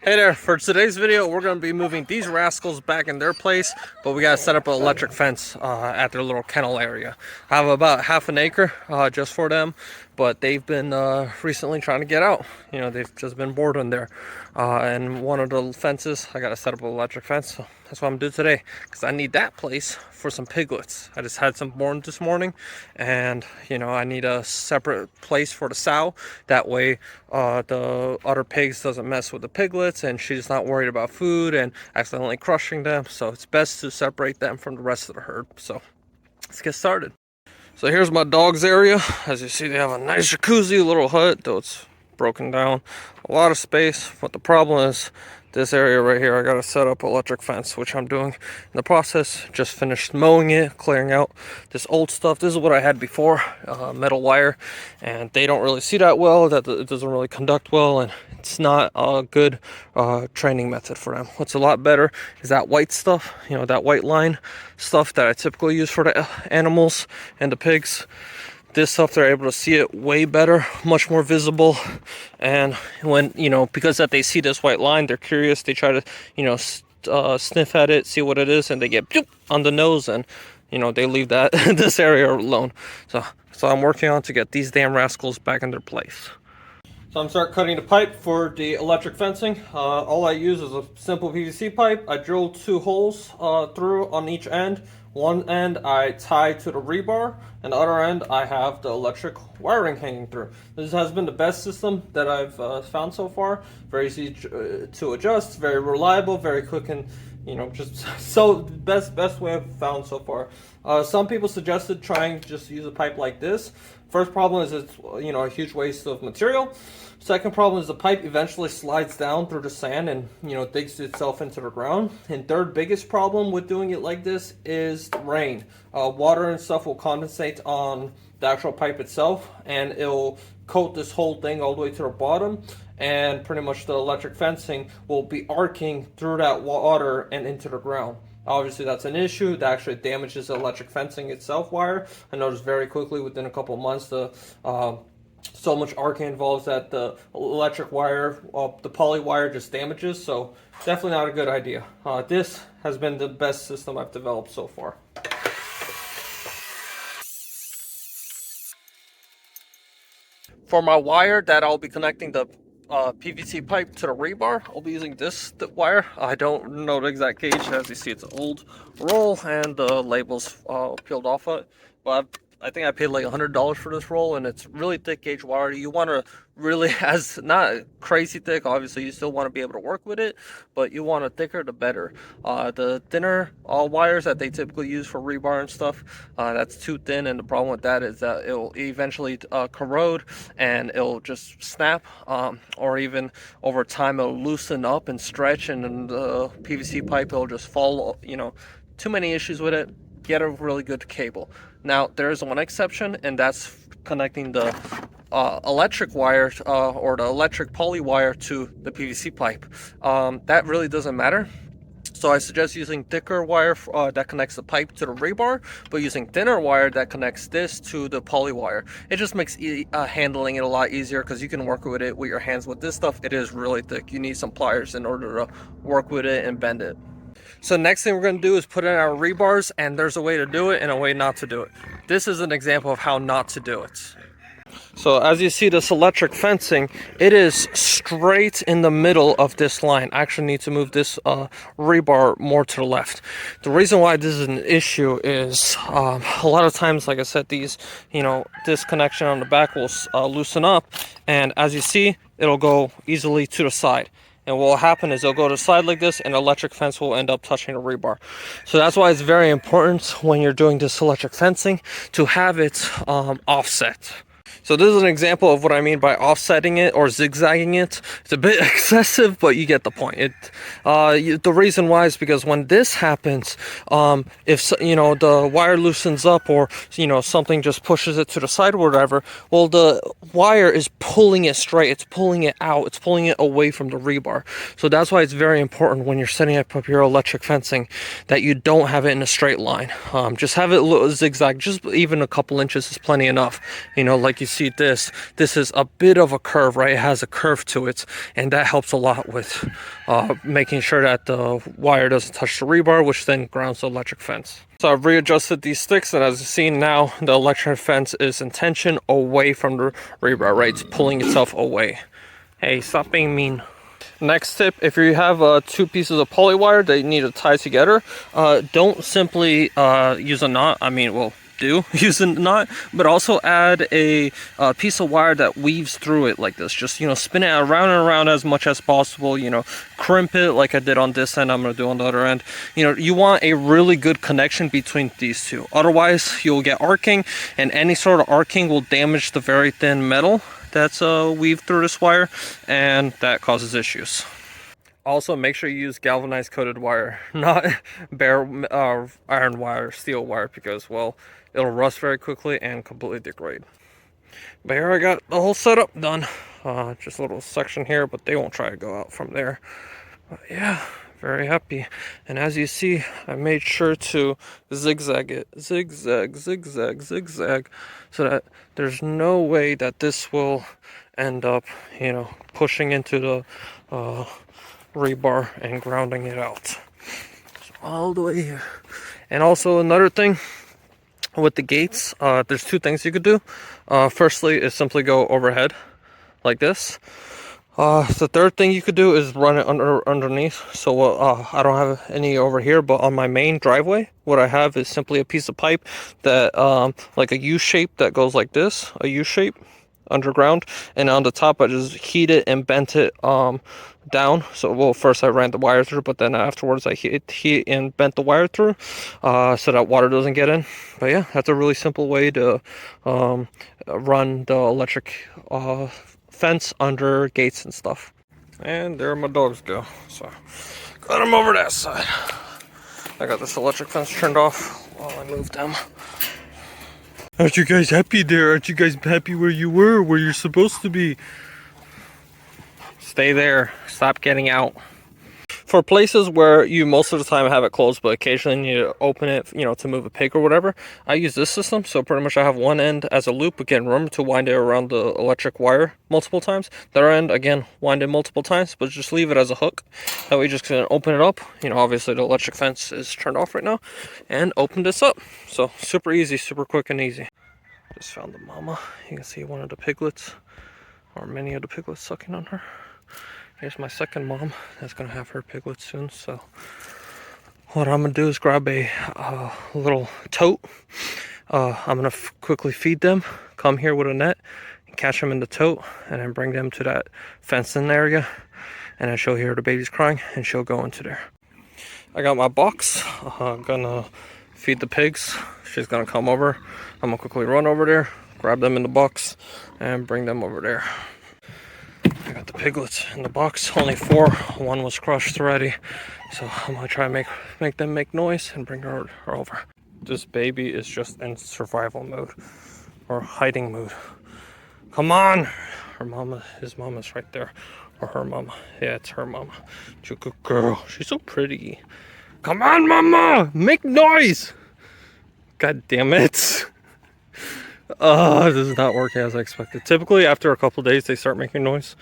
Hey there, for today's video we're going to be moving these rascals back in their place, but we got to set up an electric fence at their little kennel area. I have about half an acre just for them, but they've been recently trying to get out. You know, they've just been bored in there. And one of the fences, I got to set up an electric fence, so that's what I'm doing today, because I need that place for some piglets. I just had some born this morning, and you know, I need a separate place for the sow. That way the other pigs doesn't mess with the piglets, and she's not worried about food and accidentally crushing them. So it's best to separate them from the rest of the herd. So let's get started. So here's my dogs area. As you see, they have a nice jacuzzi little hut, though it's broken down. A lot of space, but the problem is this area right here. I got to set up electric fence, which I'm doing in the process. Just finished mowing it, clearing out this old stuff. This is what I had before, metal wire, and they don't really see that well. That it doesn't really conduct well, and it's not a good training method for them. What's a lot better is that white stuff, you know, that white line stuff that I typically use for the animals and the pigs. This stuff, they're able to see it way better, much more visible. And when, you know, because that they see this white line, they're curious. They try to, you know, sniff at it, see what it is, and they get on the nose, and you know, they leave that this area alone. So I'm working on to get these damn rascals back in their place. So I'm start cutting the pipe for the electric fencing. All I use is a simple PVC pipe. I drilled 2 holes through on each end. One end I tie to the rebar, and the other end I have the electric wiring hanging through. This has been the best system that I've found so far. Very easy to adjust, very reliable, very quick, and you know, just so best way I've found so far. Some people suggested trying just use a pipe like this. First problem is it's, you know, a huge waste of material. Second problem is the pipe eventually slides down through the sand and, you know, digs itself into the ground. And third biggest problem with doing it like this is rain. Water and stuff will condensate on the actual pipe itself, and it'll coat this whole thing all the way to the bottom, and pretty much the electric fencing will be arcing through that water and into the ground. Obviously that's an issue that actually damages the electric fencing itself wire. I noticed very quickly within a couple of months so much arcing involves that the electric wire, the poly wire, just damages. So definitely not a good idea. This has been the best system I've developed so far. For my wire that I'll be connecting the PVC pipe to the rebar, I'll be using this wire. I don't know the exact gauge. As you see, it's an old roll, and the label's peeled off it. But I think I paid like $100 for this roll, and it's really thick gauge wire. You want to really, as not crazy thick, obviously you still want to be able to work with it, but you want it thicker the better. The thinner wires that they typically use for rebar and stuff, that's too thin, and the problem with that is that it'll eventually corrode, and it'll just snap, or even over time it'll loosen up and stretch, and then the PVC pipe will just fall. You know, too many issues with it. Get a really good cable. Now there is one exception, and that's connecting the electric wire or the electric poly wire to the PVC pipe. That really doesn't matter. So I suggest using thicker wire that connects the pipe to the rebar, but using thinner wire that connects this to the poly wire. It just makes handling it a lot easier, because you can work with it with your hands. With this stuff, it is really thick. You need some pliers in order to work with it and bend it. So next thing we're going to do is put in our rebars, and there's a way to do it and a way not to do it. This is an example of how not to do it. So as you see, this electric fencing, it is straight in the middle of this line. I actually need to move this rebar more to the left. The reason why this is an issue is a lot of times, like I said, these, you know, this connection on the back will loosen up, and as you see, it'll go easily to the side. And what will happen is it'll go to the side like this, and the electric fence will end up touching the rebar. So that's why it's very important when you're doing this electric fencing to have it offset. So this is an example of what I mean by offsetting it or zigzagging it. It's a bit excessive, but you get the point. The reason why is because when this happens, if you know, the wire loosens up, or you know, something just pushes it to the side or whatever, well, the wire is pulling it straight. It's pulling it out. It's pulling it away from the rebar. So that's why it's very important when you're setting up your electric fencing that you don't have it in a straight line. Just have it zigzag. Just even a couple inches is plenty enough. You know, like you see see this is a bit of a curve, right? It has a curve to it, and that helps a lot with making sure that the wire doesn't touch the rebar, which then grounds the electric fence. So I've readjusted these sticks, and as you see now, the electric fence is in tension away from the rebar, right? It's pulling itself away. Hey, stop being mean. Next tip, if you have two pieces of poly wire that you need to tie together, don't simply use a knot. I mean, well, do use a knot, but also add a piece of wire that weaves through it like this. Just, you know, spin it around and around as much as possible, you know, crimp it like I did on this end, I'm going to do on the other end. You know, you want a really good connection between these two. Otherwise, you'll get arcing, and any sort of arcing will damage the very thin metal that's weaved through this wire, and that causes issues. Also, make sure you use galvanized coated wire, not bare iron wire, steel wire, because, well, it'll rust very quickly and completely degrade. But here I got the whole setup done. Just a little section here, but they won't try to go out from there. But yeah, very happy. And as you see, I made sure to zigzag it. Zigzag, zigzag, zigzag. So that there's no way that this will end up, you know, pushing into the rebar and grounding it out. So all the way here. And also another thing with the gates, there's two things you could do. Firstly is simply go overhead like this. The third thing you could do is run it underneath. So I don't have any over here, but on my main driveway, what I have is simply a piece of pipe that like a U shape that goes like this, a U shape underground, and on the top I just heat it and bent it down. So, well, first I ran the wire through, but then afterwards I heat and bent the wire through so that water doesn't get in. But yeah, that's a really simple way to run the electric fence under gates and stuff. And there my dogs go. So got them over that side. I got this electric fence turned off while I moved them. Aren't you guys happy there? Aren't you guys happy where you were, where you're supposed to be? Stay there. Stop getting out. For places where you most of the time have it closed, but occasionally you open it, you know, to move a pig or whatever, I use this system. So pretty much I have one end as a loop, again, remember to wind it around the electric wire multiple times. The other end, again, wind it multiple times, but just leave it as a hook. That way you just can open it up. You know, obviously the electric fence is turned off right now, and open this up. So super easy, super quick and easy. Just found the mama. You can see one of the piglets, or many of the piglets sucking on her. Here's my second mom that's gonna have her piglets soon. So what I'm gonna do is grab a little tote. I'm gonna quickly feed them, come here with a net, and catch them in the tote, and then bring them to that fenced-in area, and then she'll hear the babies crying, and she'll go into there. I got my box. I'm gonna feed the pigs. She's gonna come over. I'm gonna quickly run over there, grab them in the box, and bring them over there. I got the piglets in the box, only 4. One was crushed already, so I'm gonna try and make them make noise and bring her over. This baby is just in survival mode, or hiding mode. Come on! His mama's right there, or her mama. Yeah, it's her mama. She's a good girl. She's so pretty. Come on, mama! Make noise! God damn it! This is not working as I expected. Typically, after a couple days, they start making noise.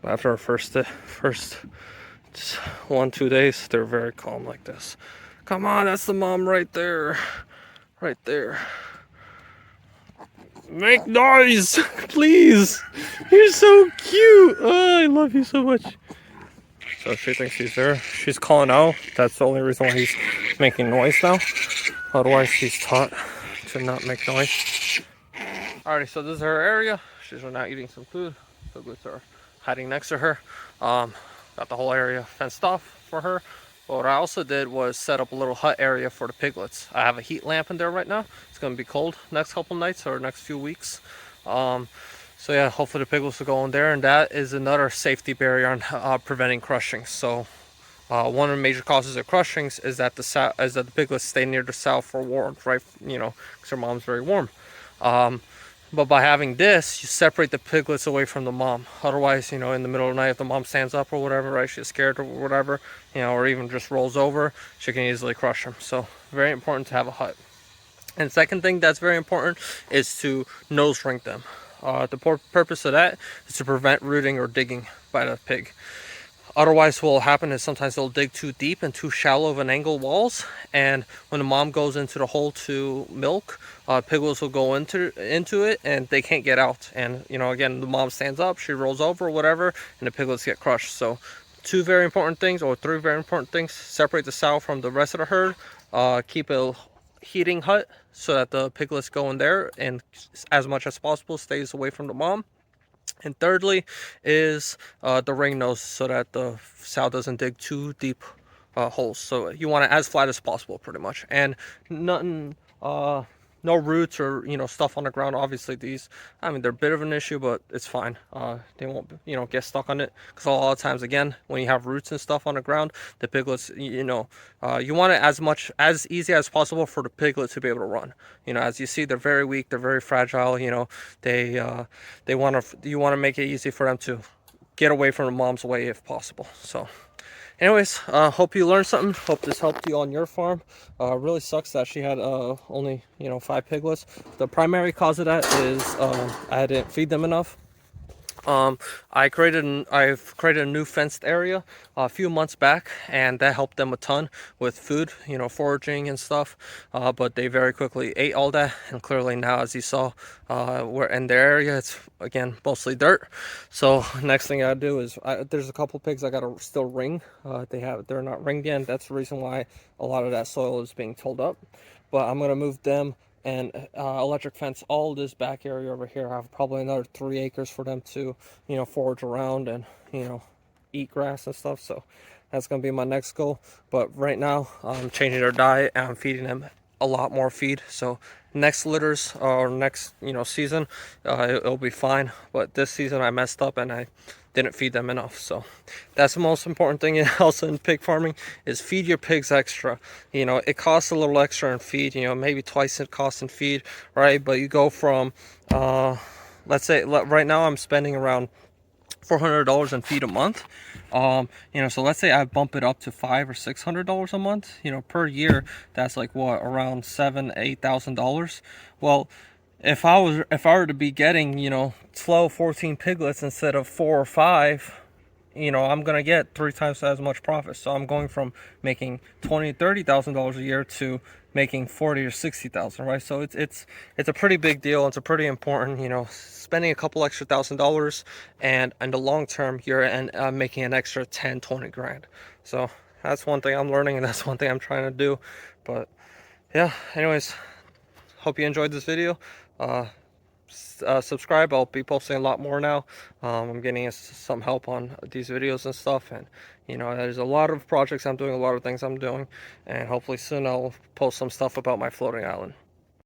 But after our first 1-2 days, they're very calm like this. Come on, that's the mom right there. Right there. Make noise, please. You're so cute. Oh, I love you so much. So she thinks he's there. She's calling out. That's the only reason why he's making noise now. Otherwise, he's taught to not make noise. Alrighty, so this is her area. She's right now eating some food. Piglets are hiding next to her. Got the whole area fenced off for her. But what I also did was set up a little hut area for the piglets. I have a heat lamp in there right now. It's going to be cold next couple nights or next few weeks. So yeah, hopefully the piglets will go in there, and that is another safety barrier on preventing crushing. So one of the major causes of crushings is that the piglets stay near the sow for warmth, right? You know, because their mom's very warm. But by having this, you separate the piglets away from the mom. Otherwise, you know, in the middle of the night, if the mom stands up or whatever, right, she's scared or whatever, you know, or even just rolls over, she can easily crush them. So very important to have a hut. And second thing that's very important is to nose ring them. The purpose of that is to prevent rooting or digging by the pig. Otherwise, what will happen is sometimes they'll dig too deep and too shallow of an angle walls, and when the mom goes into the hole to milk, piglets will go into it and they can't get out. And again, the mom stands up, she rolls over, whatever, and the piglets get crushed. So, two very important things, or three very important things: separate the sow from the rest of the herd, keep a heating hut so that the piglets go in there, and as much as possible stays away from the mom. And thirdly is the ring nose, so that the sow doesn't dig too deep holes. So you want it as flat as possible, pretty much, and nothing, no roots or stuff on the ground. Obviously, these, I mean, they're a bit of an issue, but it's fine. They won't get stuck on it, because a lot of times, again, when you have roots and stuff on the ground, the piglets, you want it as easy as possible for the piglet to be able to run. As you see, they're very weak, they're very fragile. They want to, you want to make it easy for them to get away from the mom's way if possible. So anyways, hope you learned something. Hope this helped you on your farm. Really sucks that she had only 5 piglets. The primary cause of that is I didn't feed them enough. I've created a new fenced area a few months back, and that helped them a ton with food, foraging and stuff. But they very quickly ate all that, and clearly now, as you saw, we're in their area. It's again mostly dirt. So next thing I do is there's a couple pigs I gotta still ring. They're not ringed yet. That's the reason why a lot of that soil is being tilled up. But I'm gonna move them and electric fence all this back area over here. I have probably another 3 acres for them to forage around and eat grass and stuff. So that's gonna be my next goal. But right now I'm changing their diet and I'm feeding them a lot more feed. So next litters or next season, it'll be fine. But this season I messed up and I didn't feed them enough. So that's the most important thing also in pig farming, is feed your pigs extra. It costs a little extra in feed, maybe twice it costs in feed, right? But you go from let's say right now I'm spending around $400 in feed a month. So let's say I bump it up to $500 or $600 a month, per year. That's like what, around $7,000-8,000. Well, if I were to be getting 12, 14 piglets instead of 4 or 5, I'm gonna get 3 times as much profit. So I'm going from making $20,000-30,000 a year to making 40 or 60,000, right? So it's a pretty big deal. It's a pretty important, spending a couple extra $1,000, and in the long term you're making an extra 10-20 grand. So that's one thing I'm learning, and that's one thing I'm trying to do. But yeah, anyways, hope you enjoyed this video. Subscribe. I'll be posting a lot more now. I'm getting some help on these videos and stuff, and there's a lot of projects I'm doing, a lot of things I'm doing, and hopefully soon I'll post some stuff about my floating island.